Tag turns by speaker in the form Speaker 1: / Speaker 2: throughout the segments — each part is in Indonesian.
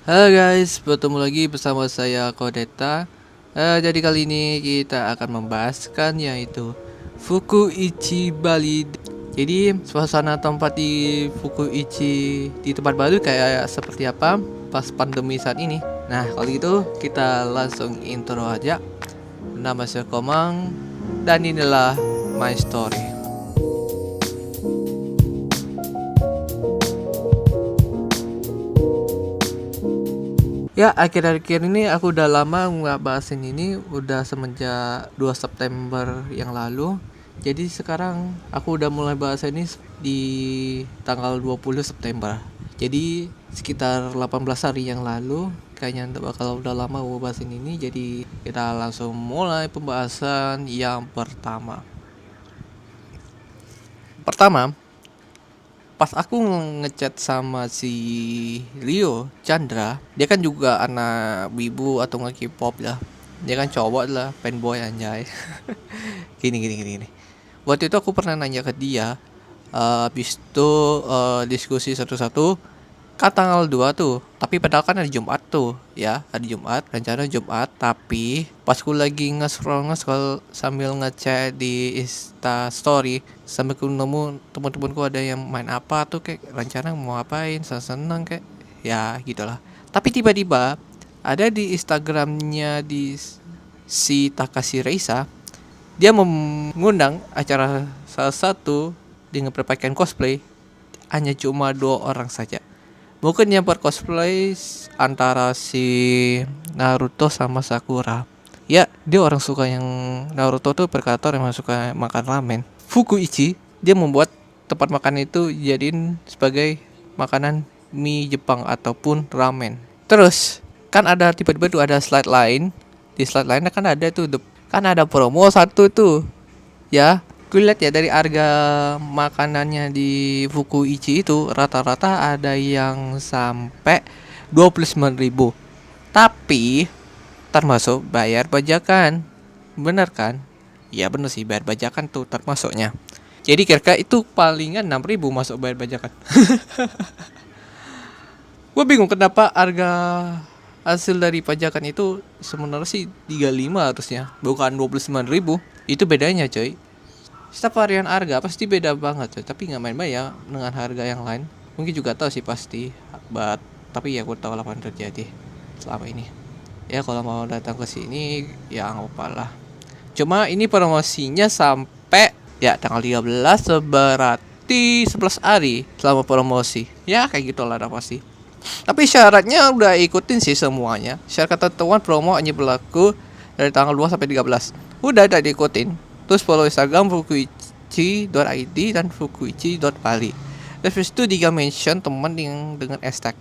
Speaker 1: Halo guys, bertemu lagi bersama saya Kodeta. Jadi kali ini kita akan membahaskan yaitu Fukuichi Bali. Jadi suasana tempat di Fukuichi di tempat baru kayak seperti apa pas pandemi saat ini. Nah kalau gitu kita langsung intro aja. Nama saya Komang dan inilah my story. Ya, akhir-akhir ini aku udah lama nggak bahasin ini, udah semenjak 2 September yang lalu. Jadi sekarang aku udah mulai bahas ini di tanggal 20 September. Jadi sekitar 18 hari yang lalu, kayaknya bakal udah lama gue bahasin ini. Jadi kita langsung mulai pembahasan yang pertama. Pertama, pas aku ngechat sama si Rio Chandra, dia kan juga anak wibu atau nge K-pop lah. Dia kan cowok lah, fanboy anjay. gini. Waktu itu aku pernah nanya ke dia, habis itu diskusi satu-satu. Kan tanggal 2 tuh, tapi padahal kan hari Jumat tuh, ya, hari Jumat, rencana Jumat, tapi pas ku lagi nge-scroll sambil ngecek di Insta story, sambil ku nemu teman-temanku ada yang main apa tuh, kayak rencana mau ngapain, seneng kayak, ya gitulah. Tapi tiba-tiba ada di Instagramnya di si Takashi Reisa, dia mengundang acara salah satu dengan berpakaian cosplay, hanya cuma 2 orang saja. Mungkin yang bercosplay antara si Naruto sama Sakura. Ya, dia orang suka yang Naruto tuh berkata emang suka makan ramen. Fukuichi, dia membuat tempat makan itu jadiin sebagai makanan mie Jepang ataupun ramen. Terus, kan ada tiba-tiba tuh ada slide lain. Di slide lainnya kan ada tuh, kan ada promo satu tuh. Ya, gue lihat ya dari harga makanannya di Fukuichi itu rata-rata ada yang sampai 29.000. Tapi termasuk bayar bajakan. Bener kan? Ya bener sih, bayar bajakan tuh termasuknya. Jadi kira-kira itu palingan 6.000 masuk bayar bajakan. Gue bingung kenapa harga hasil dari pajakan itu sebenarnya sih 35 harusnya, bukan 29.000. Itu bedanya coy. Setiap varian harga pasti beda banget coy. Tapi nggak main-main ya dengan harga yang lain. Mungkin juga tahu sih pasti, tapi ya gue tahu apa yang terjadi selama ini. Ya kalau mau datang ke sini ya nggak apa lah. Cuma ini promosinya sampai ya tanggal 13, berarti 11 hari selama promosi. Ya kayak gitulah ada pasti. Tapi syaratnya udah ikutin sih semuanya. Syarat ketentuan promo hanya berlaku dari tanggal 2 sampai 13. Udah diikutin. Terus follow Instagram fukuichi.id dan fukuichi.bali. Terus itu juga mention teman yang dengan hashtag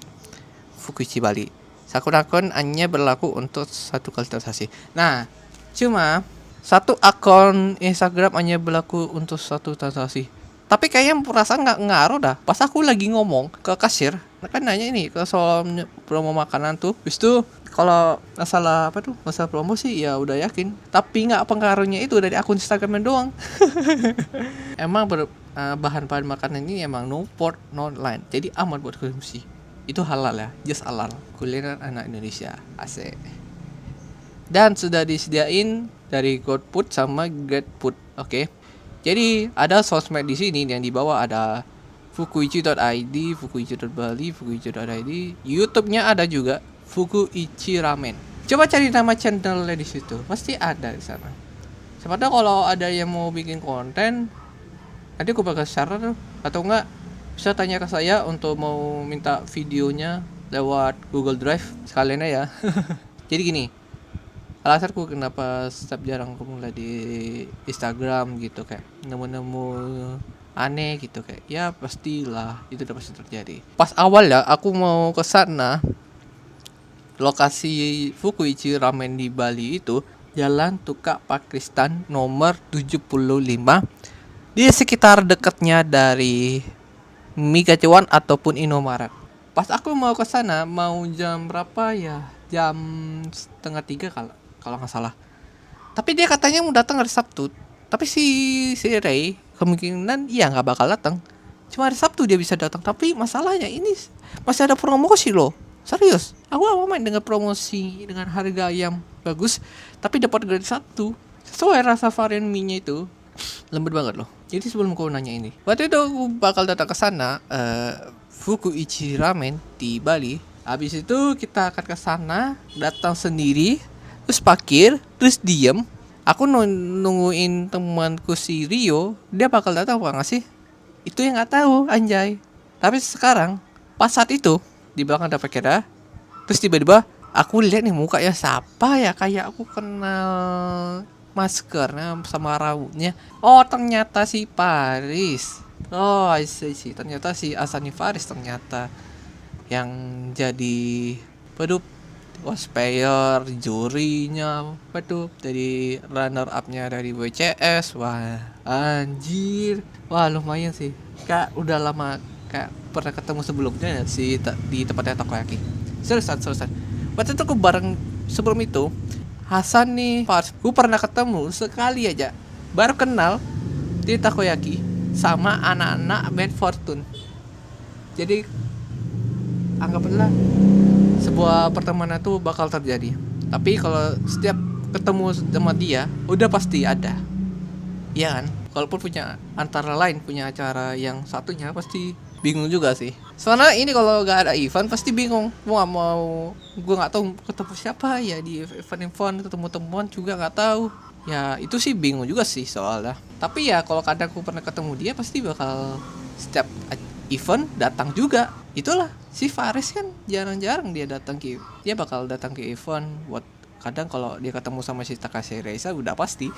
Speaker 1: Fukuichi Bali. Akun-akun hanya berlaku untuk satu kali transaksi. Nah, cuma satu akun Instagram hanya berlaku untuk satu transaksi. Tapi kayaknya perasaan nggak ngaruh dah. Pas aku lagi ngomong ke kasir, kan nanya ini ke soal promo makanan tuh. Habis itu kalau masalah apa tuh, masalah promosi ya udah yakin. Tapi nggak pengaruhnya itu dari akun Instagramnya doang. Emang bahan-bahan makanan ini emang no port, no line. Jadi aman buat konsumsi. Itu halal ya, just halal. Kuliner anak Indonesia, asik. Dan sudah disediain dari GoFood sama GrabFood. Oke. Jadi ada sosmed di sini yang di bawah ada fukuichi.id, fukuichi.bali, fukuichi.id. YouTube-nya ada juga Fukuichi Ramen. Coba cari nama channelnya di situ, pasti ada di sana. Siapa tahu kalau ada yang mau bikin konten, nanti aku bakal share tuh. Atau enggak bisa tanya ke saya untuk mau minta videonya lewat Google Drive sekalian ya. Jadi gini, alasanku kenapa setiap jarang aku mulai di Instagram gitu, kayak nemu-nemu aneh gitu, kayak ya pastilah itu udah pasti terjadi. Pas awal ya aku mau ke sana, lokasi Fukuichi Ramen di Bali itu Jalan Tukak Pakistan nomor 75, di sekitar dekatnya dari Migacuan ataupun Indomaret. Pas aku mau ke sana mau jam berapa ya? Jam setengah 3 kalau nggak salah. Tapi dia katanya mau datang hari Sabtu. Tapi si Ray kemungkinan iya nggak bakal datang. Cuma hari Sabtu dia bisa datang. Tapi masalahnya ini masih ada promosi loh. Serius, aku mau main dengan promosi dengan harga yang bagus, tapi dapat gratis satu. Sesuai rasa varian mie-nya itu lembut banget loh. Jadi sebelum kau nanya ini, waktu itu aku bakal datang ke sana, Fukuichi Ramen di Bali. Habis itu kita akan ke sana, datang sendiri, terus parkir, terus diem. Aku nungguin temanku si Rio, dia bakal datang apa nggak sih? Itu yang nggak tahu, anjay. Tapi sekarang, pas saat itu di belakang ada Takeda, terus tiba-tiba aku lihat nih muka ya siapa ya, kayak aku kenal maskernya sama rambutnya. Oh ternyata si Paris. Oh I see. Ternyata si Asani Faris ternyata yang jadi pedup cosplayer, jurinya pedup, jadi runner upnya dari WCS. Wah anjir, wah lumayan sih kak, udah lama kak pernah ketemu sebelumnya ya, di tempatnya takoyaki. Seriusan waktu itu aku bareng, sebelum itu Hasan nih pas gue pernah ketemu sekali aja, baru kenal di takoyaki sama anak-anak band Fortune. Jadi anggaplah sebuah pertemanan itu bakal terjadi. Tapi kalau setiap ketemu sama dia, udah pasti ada. Iya kan? Kalaupun punya antara lain punya acara yang satunya, pasti bingung juga sih. Soalnya ini kalau gak ada event pasti bingung. Gue nggak tahu ketemu siapa ya di event, ketemu temuan juga nggak tahu. Ya itu sih bingung juga sih soalnya. Tapi ya kalau kadang aku pernah ketemu dia, pasti bakal setiap event datang juga. Itulah si Faris kan jarang-jarang dia bakal datang ke event buat, kadang kalau dia ketemu sama si Takashi Reisa udah pasti.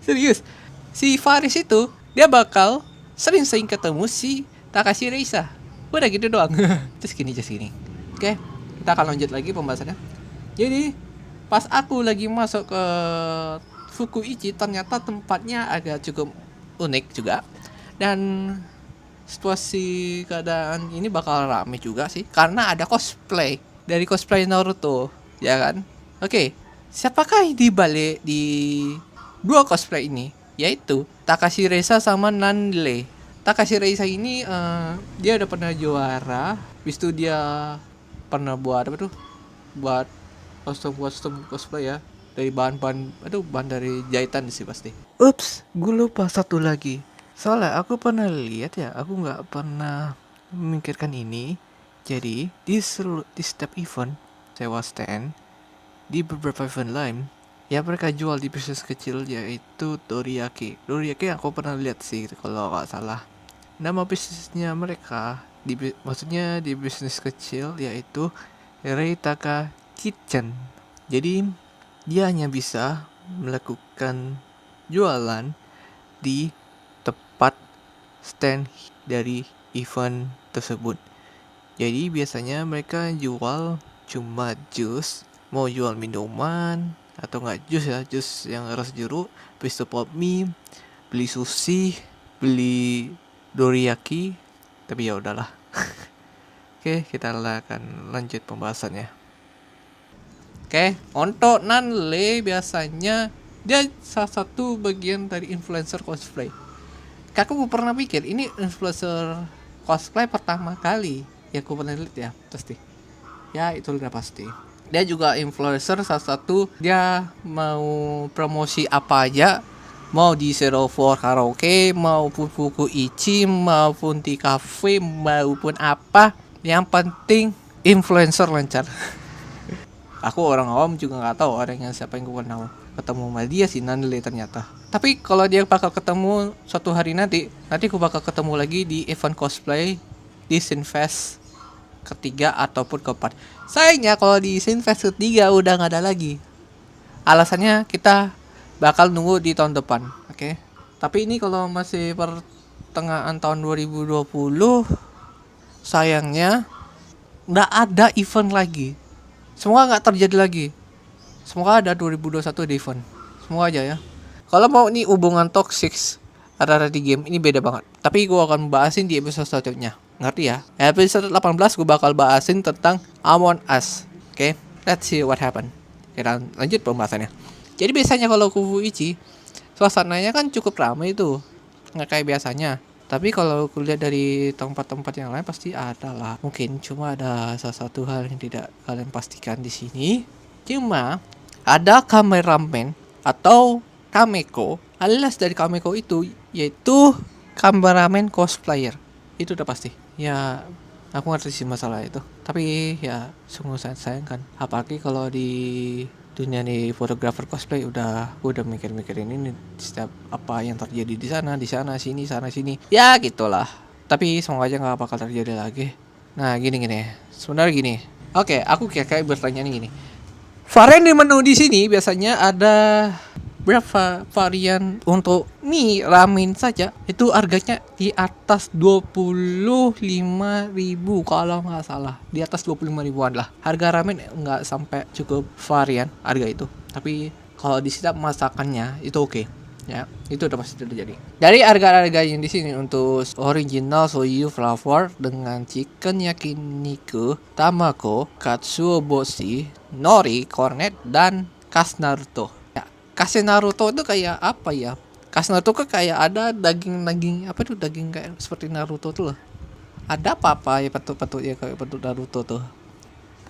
Speaker 1: Serius, si Faris itu dia bakal sering ketemu si Takashi Reisa. Udah gitu doang. Just gini. Oke, kita akan lanjut lagi pembahasannya. Jadi pas aku lagi masuk ke Fukuichi, ternyata tempatnya agak cukup unik juga. Dan situasi keadaan ini bakal rame juga sih, karena ada cosplay dari cosplay Naruto, ya kan? Oke, siapakah di balik di dua cosplay ini? Yaitu Takashi Reisa sama Nanle. Takashi Reisa ini dia udah pernah juara, habis itu dia pernah buat apa tuh? Buat kostum cosplay ya, dari bahan dari jahitan sih pasti. Ups, gue lupa satu lagi. Soalnya aku pernah lihat ya, aku nggak pernah memikirkan ini. Jadi di setiap event sewa stand, di beberapa event lain ya mereka jual di bisnis kecil, yaitu doriyaki. Doriyaki aku pernah lihat sih kalau nggak salah. Nama bisnisnya mereka maksudnya di bisnis kecil yaitu Reitaka Kitchen. Jadi dia hanya bisa melakukan jualan di tepat stand dari event tersebut. Jadi biasanya mereka jual cuma jus, mau jual minuman atau enggak jus yang rasa jeruk, habis itu pop mie, beli sushi, beli doriyaki, tapi ya udahlah. Oke, kita akan lanjut pembahasannya. Oke, untuk Nanle biasanya dia salah satu bagian dari influencer cosplay. Aku pernah pikir ini influencer cosplay pertama kali ya aku pernah lihat ya, pasti. Ya itu udah pasti. Dia juga influencer salah satu, dia mau promosi apa aja, mau di Zero Four Karaoke, maupun Fukuichi, maupun di cafe, maupun apa. Yang penting influencer lancar. Aku orang awam juga nggak tahu orangnya siapa yang gue kenal. Ketemu sama dia sih Nanle ternyata. Tapi kalau dia bakal ketemu suatu hari nanti aku bakal ketemu lagi di event cosplay di Sinfest ketiga ataupun keempat. Sayangnya kalau di Sinfest ketiga udah nggak ada lagi. Alasannya kita bakal nunggu di tahun depan, oke? Tapi ini kalau masih pertengahan tahun 2020, sayangnya nggak ada event lagi. Semoga nggak terjadi lagi. Semoga ada 2021 di event. Semoga aja ya. Kalau mau nih hubungan toxic ada di game ini beda banget. Tapi gue akan bahasin di episode selanjutnya. Ngerti ya? Episode 18 gue bakal bahasin tentang Among Us. Oke, let's see what happen. Kita lanjut pembahasannya. Jadi biasanya kalau Fukuichi suasananya kan cukup ramai itu, nggak kayak biasanya. Tapi kalau kulihat dari tempat-tempat yang lain pasti ada lah. Mungkin cuma ada salah satu hal yang tidak kalian pastikan di sini. Cuma ada kameramen atau kameko, alias dari kameko itu yaitu kameramen cosplayer. Itu udah pasti. Ya, aku ngerti sih masalah itu. Tapi ya sungguh sayang kan. Apalagi kalau di dunia nih fotografer cosplay udah mikir-mikirin ini setiap apa yang terjadi di sana sini ya gitulah. Tapi semoga aja nggak bakal terjadi lagi. Nah gini sebenarnya gini, oke aku kayak bertanya nih gini, varian di menu di sini biasanya ada berapa varian untuk mie ramen saja itu harganya di atas 25.000 kalau nggak salah, di atas 25 ribuan lah harga ramen, nggak sampai cukup varian harga itu. Tapi kalau di sini masakannya itu oke. Ya, itu udah pasti terjadi. Dari harga-harga yang di sini untuk original soyu flavor dengan chicken yakiniku, tamako, katsuobushi, nori, cornet, dan kas Naruto. Ya, kas Naruto itu kayak apa ya? Kas Naruto kan kayak ada daging apa tuh, daging kayak seperti Naruto tuh loh. Ada apa ya patut ya kayak patut Naruto tuh.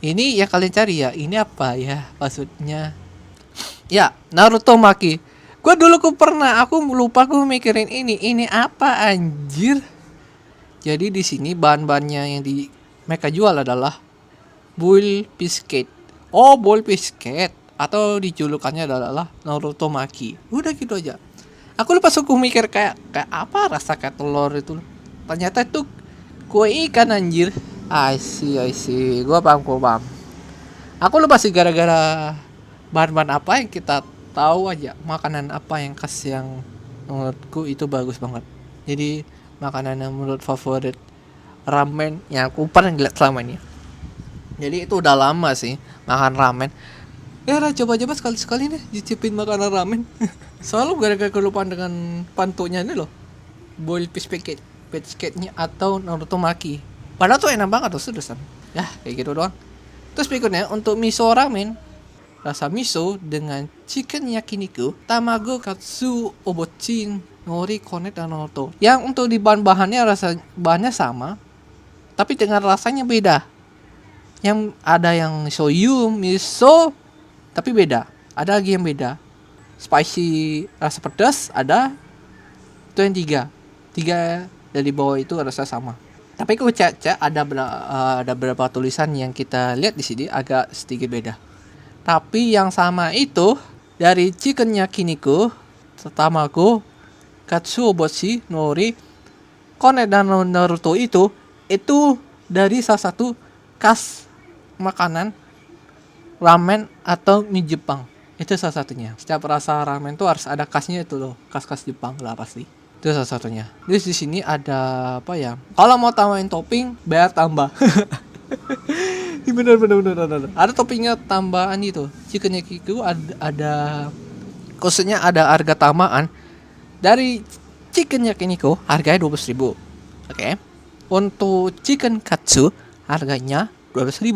Speaker 1: Ini yang kalian cari ya. Ini apa ya maksudnya? Ya, Naruto Maki. Gue dulu aku lupa gue mikirin ini apa anjir. Jadi di sini bahan-bahannya yang di mereka jual adalah boil biscuit. Oh, boil biscuit atau dijulukannya adalah Naruto Maki. Udah gitu aja. Aku lupa suku mikir kayak apa rasa kayak telur itu. Ternyata itu kue ikan anjir. I see. Gue paham. Aku lupa sih gara-gara bahan-bahan apa yang kita tahu aja, makanan apa yang khas yang menurutku itu bagus banget. Jadi makanan yang menurut favorit ramen yang aku pernah lihat selama ini. Jadi itu udah lama sih makan ramen. Ya coba-coba sekali-sekali nih cicipin makanan ramen. Soalnya gara-gara kelupaan dengan pantunya ini loh, boil biscuitnya atau Naruto Maki. Padahal tuh enak banget tuh, sedusan. Ya kayak gitu doang. Terus berikutnya untuk miso ramen, rasa miso dengan chicken yakiniku, tamago, katsu, obochin, nori, cornet, dan Naruto. Yang untuk di bahannya bahannya sama, tapi dengan rasanya beda. Yang ada yang soyu, miso, tapi beda. Ada lagi yang beda. Spicy rasa pedas ada. Itu yang tiga dari bawah itu rasa sama. Tapi kalau cek ada beberapa tulisan yang kita lihat di sini agak sedikit beda. Tapi yang sama itu dari chicken yakiniku, tamago, katsuobushi, nori, cornet, dan Naruto itu dari salah satu khas makanan ramen atau mie Jepang. Itu salah satunya. Setiap rasa ramen tuh harus ada khasnya itu loh, khas Jepang lah pasti. Itu salah satunya. Terus di sini ada apa ya? Kalau mau tambahin topping, bayar tambah. Bener. Ada toppingnya tambahan itu. Chicken yakiku ada khususnya ada harga tambahan dari chicken yakiniku harganya 12.000. Oke. Untuk chicken katsu harganya 12.000.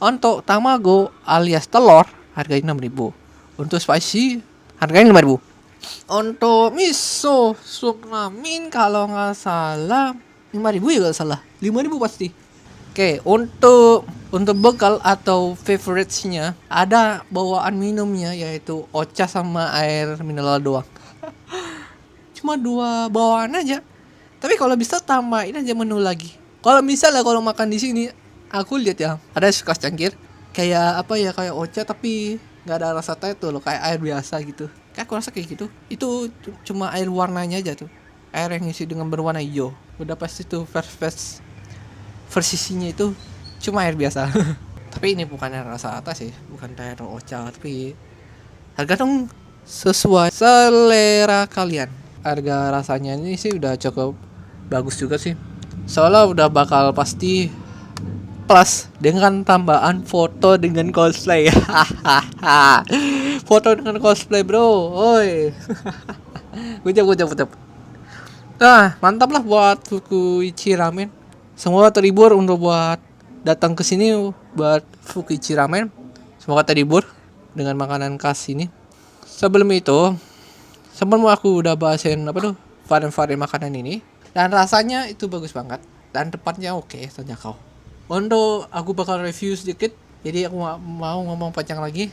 Speaker 1: Untuk tamago alias telur harganya 6.000. Untuk spicy harganya 5.000. Untuk miso sup ramen kalau nggak salah 5.000 ya, nggak salah 5.000 pasti. Oke, untuk bekal atau favorites-nya ada bawaan minumnya yaitu ocha sama air mineral doang. Cuma 2 bawaan aja. Tapi kalau bisa tambahin aja menu lagi. Kalau misalnya kalau makan di sini, aku lihat ya ada suka cangkir kayak apa ya, kayak ocha tapi nggak ada rasa teh tuh loh, kayak air biasa gitu. Kayak aku rasa kayak gitu. Itu cuma air warnanya aja tuh. Air yang isi dengan berwarna hijau. Udah pasti tuh versinya itu cuma air biasa. Tapi ini bukan air rasa atas sih, bukan air ocha, tapi harga dong sesuai selera kalian. Harga rasanya ini sih udah cukup bagus juga sih. Soalnya udah bakal pasti plus dengan tambahan foto dengan cosplay. Foto dengan cosplay bro, oi. Ucap. Nah mantap lah buat Fukuichi Ramen. Semoga terhibur untuk buat datang ke sini buat Fukuichi Ramen. Semoga terhibur dengan makanan khas ini. Sebelum aku udah bahasin apa tuh varian-varian makanan ini. Dan rasanya itu bagus banget. Dan tempatnya oke, terjangkau. Untuk aku bakal review sedikit. Jadi aku mau ngomong panjang lagi.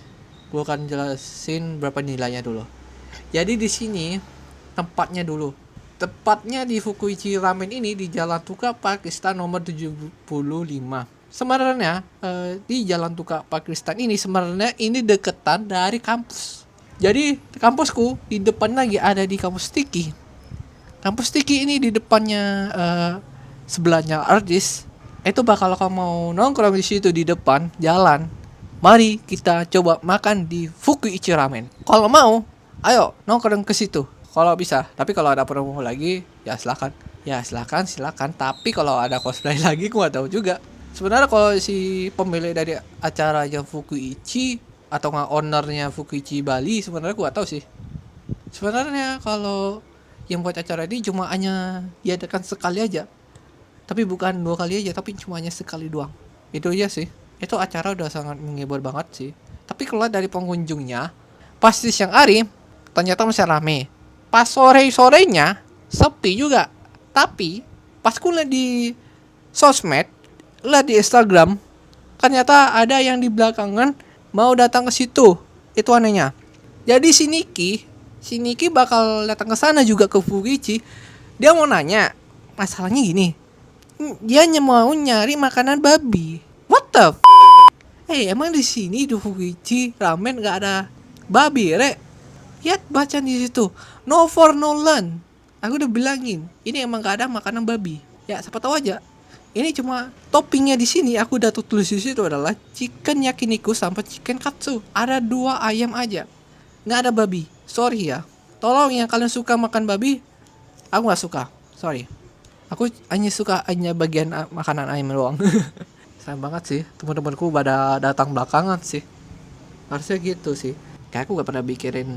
Speaker 1: Gue akan jelasin berapa nilainya dulu. Jadi di sini tempatnya dulu. Tepatnya di Fukuichi Ramen ini di Jalan Tuka Pakistan nomor 75. Sebenarnya di Jalan Tuka Pakistan ini sebenarnya ini deketan dari kampus. Jadi kampusku di depan lagi ada di kampus Tiki. Kampus Tiki ini di depannya sebelahnya Artis. Itu bakal kamu mau nongkrong di situ di depan jalan. Mari kita coba makan di Fukuichi Ramen. Kalau mau, ayo nongkrong ke situ. Kalau bisa. Tapi kalau ada promo lagi, ya silakan. Ya silakan. Tapi kalau ada cosplay lagi, gua tahu juga. Sebenarnya kalau si pemilik dari acaranya Fukuichi atau nggak ownernya Fukuichi Bali, sebenarnya gua tahu sih. Sebenarnya kalau yang buat acara ini cuma hanya diadakan sekali aja. Tapi bukan 2 kali aja, tapi cuma hanya sekali doang. Itu aja sih. Itu acara udah sangat menghibur banget sih. Tapi kalau dari pengunjungnya, pas di siang hari ternyata masih rame. Pas sore-sorenya sepi juga. Tapi pas ku lihat di sosmed, lihat di Instagram, ternyata ada yang di belakangan mau datang ke situ. Itu anehnya. Jadi si Niki bakal datang ke sana juga ke Fukuichi. Dia mau nanya, masalahnya gini. Dia mau nyari makanan babi. What the f***? Emang di sini di Fukuichi ramen gak ada babi, Rek? Lihat baca di situ. No for no learn. Aku udah bilangin, ini emang gak ada makanan babi. Ya, siapa tahu aja. Ini cuma toppingnya di sini aku udah tulis di situ adalah chicken yakiniku sampai chicken katsu. Ada 2 ayam aja. Nggak ada babi. Sorry ya. Tolong yang kalian suka makan babi, aku nggak suka. Sorry. Aku hanya bagian makanan ayam doang. Sayang banget sih. Teman-temanku pada datang belakangan sih. Harusnya gitu sih. Kayak aku gak pernah mikirin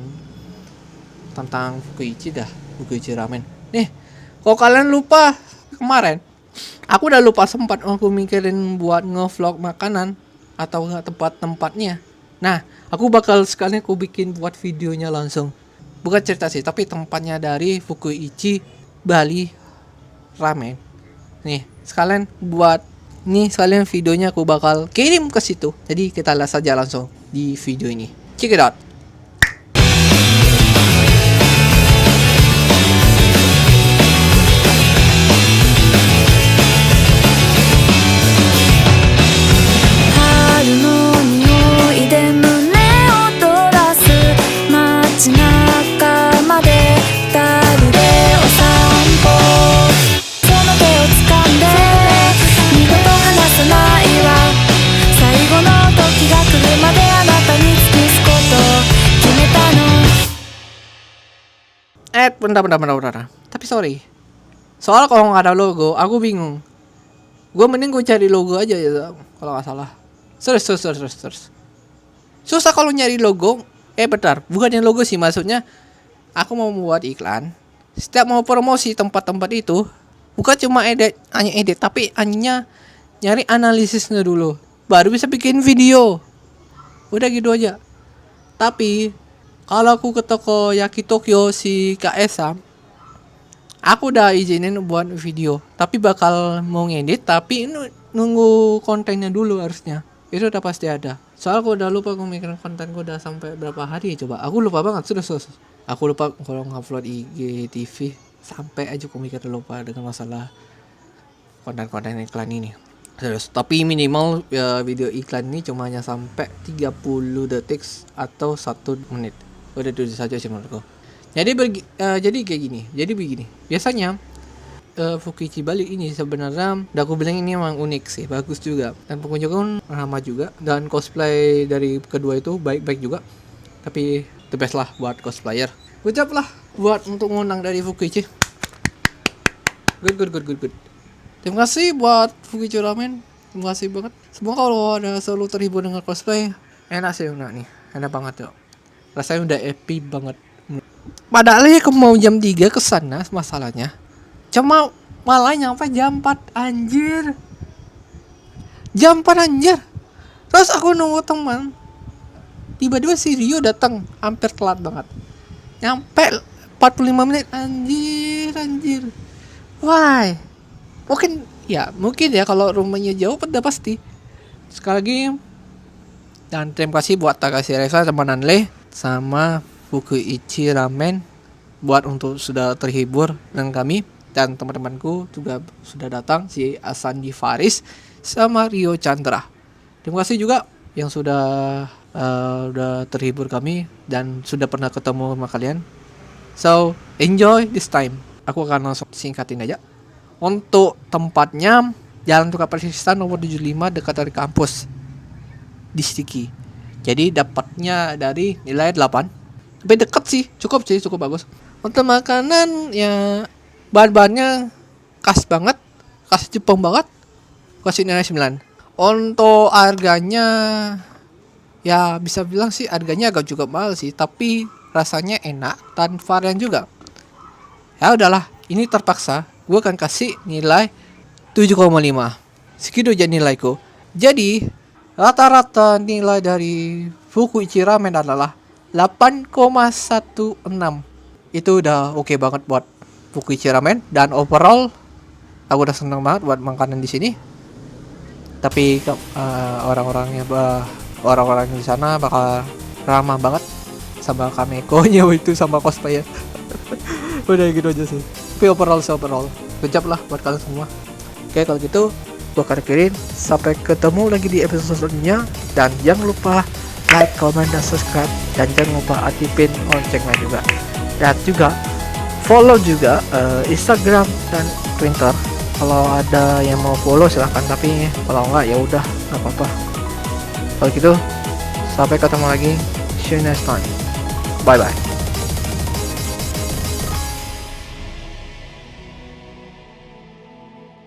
Speaker 1: tentang Fukuichi Ramen. Nih, kalau kalian lupa kemarin, aku udah lupa sempat aku mikirin buat nge-vlog makanan atau nggak tempat-tempatnya. Nah, aku bakal sekalian aku bikin buat videonya langsung. Bukan cerita sih, tapi tempatnya dari Fukuichi Bali Ramen. Nih, sekalian videonya aku bakal kirim ke situ. Jadi kita lihat saja langsung di video ini. Check it out. Bentar. Tapi sorry. Soal kalau nggak ada logo, aku bingung. Gue mending gue cari logo aja ya, kalau nggak salah. Terus. Susah kalau nyari logo. Bentar. Bukan yang logo sih, maksudnya aku mau membuat iklan. Setiap mau promosi tempat-tempat itu, bukan cuma hanya edit, tapi hanya nyari analisisnya dulu. Baru bisa bikin video. Udah gitu aja. Tapi kalau aku ke toko Yaki Tokyo si Kak Esa, aku udah izinin buat video. Tapi bakal mau ngedit, tapi nunggu kontennya dulu harusnya. Itu udah pasti ada. Soalnya aku udah lupa aku mikirin kontenku udah sampai berapa hari ya coba. Aku lupa banget, sudah. Aku lupa kalau ngupload IG TV. Sampai aja aku mikir lupa dengan masalah konten-konten iklan ini. Terus, tapi minimal video iklan ini cuma hanya sampai 30 detik atau 1 menit. Udah itu saja sih menurutku. Jadi kayak gini. Jadi begini. Biasanya Fukuichi Bali ini sebenarnya udah aku bilang ini emang unik sih, bagus juga. Dan pengunjung pun ramah juga. Dan cosplay dari kedua itu baik-baik juga. Tapi the best lah buat cosplayer. Ucap lah buat untuk ngundang dari Fukuichi. Good. Terima kasih buat Fukuichi Ramen. Terima kasih banget. Semoga kalau ada selalu terhibur dengan cosplay. Enak sih nih. Enak banget tuh. Rasanya udah epic banget. Padahal ya aku mau jam 3 ke sana masalahnya. Cuma malah nyampe jam 4 anjir. Jam 4 anjir. Terus aku nunggu teman. Tiba-tiba si Rio datang, hampir telat banget. Nyampe 45 menit anjir. Why? Mungkin ya kalau rumahnya jauh pada pasti. Sekali lagi, dan terima kasih buat Takashi Reza sama Nanle sama Fukuichi Ramen buat untuk sudah terhibur dengan kami, dan teman-temanku juga sudah datang, si Asandi Faris sama Rio Chandra. Terima kasih juga yang udah terhibur kami dan sudah pernah ketemu sama kalian. So enjoy this time. Aku akan langsung singkatin aja. Untuk tempatnya, Jalan Tukar Persistan nomor 75 dekat dari kampus di Stiki. Jadi dapatnya dari nilai 8. Tapi deket sih, cukup bagus. Untuk makanan ya bahan-bahannya khas banget, khas Jepang banget. Kasih nilai 9. Untuk harganya ya bisa bilang sih harganya agak juga mahal sih, tapi rasanya enak dan varian juga. Ya udahlah, ini terpaksa gue akan kasih nilai 7,5. Segitu aja nilaiku. Jadi rata-rata nilai dari Fukuichi Ramen adalah 8,16. Itu udah oke banget buat Fukuichi Ramen, dan overall aku udah seneng banget buat makanan di sini. Tapi orang-orang di sana bakal ramah banget sama Kameko-nya itu, sama cosplay ya. Udah gitu aja sih. Tapi overall kejap lah buat kalian semua. Oke, kalau gitu gue akan akhirin. Sampai ketemu lagi di episode selanjutnya, dan jangan lupa like, comment, dan subscribe, dan jangan lupa aktifin loncengnya juga, dan juga follow juga Instagram dan Twitter. Kalau ada yang mau follow silahkan, tapi kalau enggak ya udah nggak apa-apa. Kalau gitu sampai ketemu lagi, see you next time, bye bye.